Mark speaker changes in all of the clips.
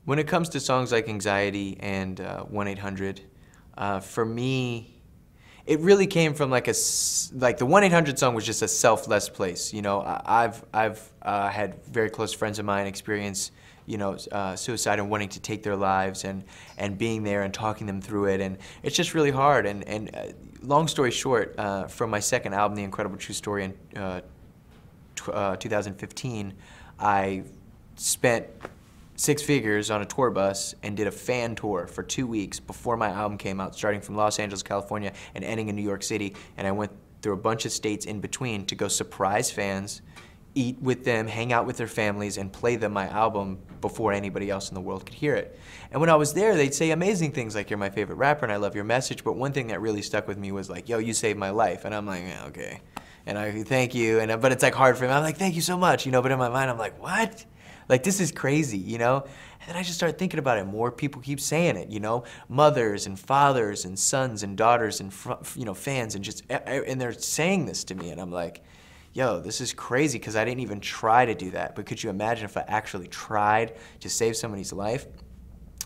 Speaker 1: When it comes to songs like Anxiety and 1-800, for me, it really came from like like the 1-800 song was just a selfless place. You know, I've had very close friends of mine experience, you know, suicide and wanting to take their lives, and being there and talking them through it, and it's just really hard. And long story short, from my second album, The Incredible True Story, in 2015, I spent 6 figures on a tour bus and did a fan tour for 2 weeks before my album came out, starting from Los Angeles, California, and ending in New York City. And I went through a bunch of states in between to go surprise fans, eat with them, hang out with their families, and play them my album before anybody else in the world could hear it. And when I was there, they'd say amazing things like, "You're my favorite rapper and I love your message," but one thing that really stuck with me was like, "Yo, you saved my life." And I'm like, yeah, okay. And I thank you, but it's like hard for me. I'm like, "Thank you so much," you know, but in my mind I'm like, what? Like, this is crazy, you know? And then I just started thinking about it. More people keep saying it, you know? Mothers and fathers and sons and daughters and, you know, fans, and they're saying this to me, and I'm like, yo, this is crazy, because I didn't even try to do that. But could you imagine if I actually tried to save somebody's life?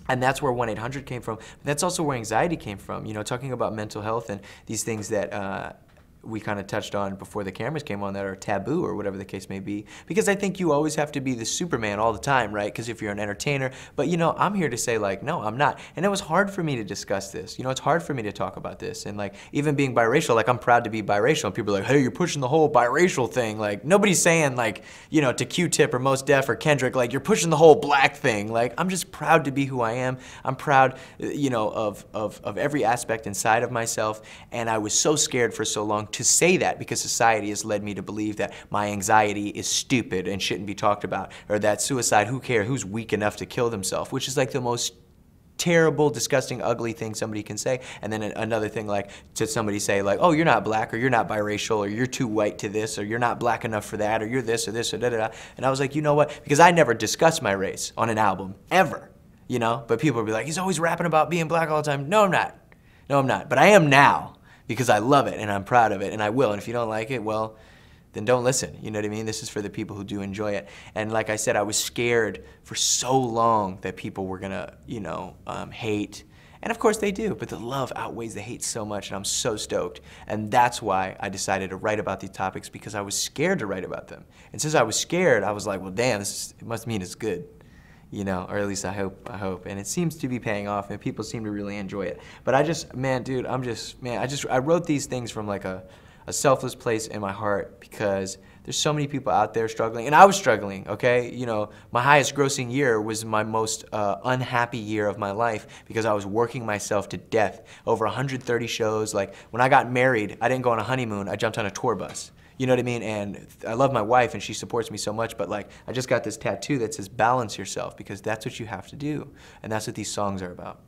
Speaker 1: And that's where 1-800 came from. That's also where Anxiety came from, you know, talking about mental health and these things that we kind of touched on before the cameras came on that are taboo, or whatever the case may be. Because I think you always have to be the Superman all the time, right? Because if you're an entertainer, but you know, I'm here to say like, no, I'm not. And it was hard for me to discuss this. You know, it's hard for me to talk about this. And like, even being biracial, like I'm proud to be biracial. And people are like, hey, you're pushing the whole biracial thing. Like, nobody's saying like, you know, to Q-Tip or Mos Def or Kendrick, like you're pushing the whole black thing. Like, I'm just proud to be who I am. I'm proud, you know, of every aspect inside of myself. And I was so scared for so long to say that, because society has led me to believe that my anxiety is stupid and shouldn't be talked about, or that suicide, who cares, who's weak enough to kill themselves, which is like the most terrible, disgusting, ugly thing somebody can say. And then another thing, like to somebody say like, oh, you're not black, or you're not biracial, or you're too white to this, or you're not black enough for that, or you're this or this or da-da-da. And I was like, you know what, because I never discussed my race on an album, ever, you know? But people would be like, he's always rapping about being black all the time. No, I'm not. No, I'm not. But I am now, because I love it and I'm proud of it, and I will. And if you don't like it, well, then don't listen. You know what I mean? This is for the people who do enjoy it. And like I said, I was scared for so long that people were gonna, you know, hate. And of course they do, but the love outweighs the hate so much, and I'm so stoked. And that's why I decided to write about these topics, because I was scared to write about them. And since I was scared, I was like, well, damn, it must mean it's good. You know, or at least I hope. And it seems to be paying off, and people seem to really enjoy it. But I just, man, dude, I wrote these things from like a selfless place in my heart, because there's so many people out there struggling, and I was struggling, okay? You know, my highest grossing year was my most unhappy year of my life, because I was working myself to death. Over 130 shows. Like, when I got married, I didn't go on a honeymoon, I jumped on a tour bus. You know what I mean? And I love my wife and she supports me so much, but like, I just got this tattoo that says balance yourself, because that's what you have to do. And that's what these songs are about.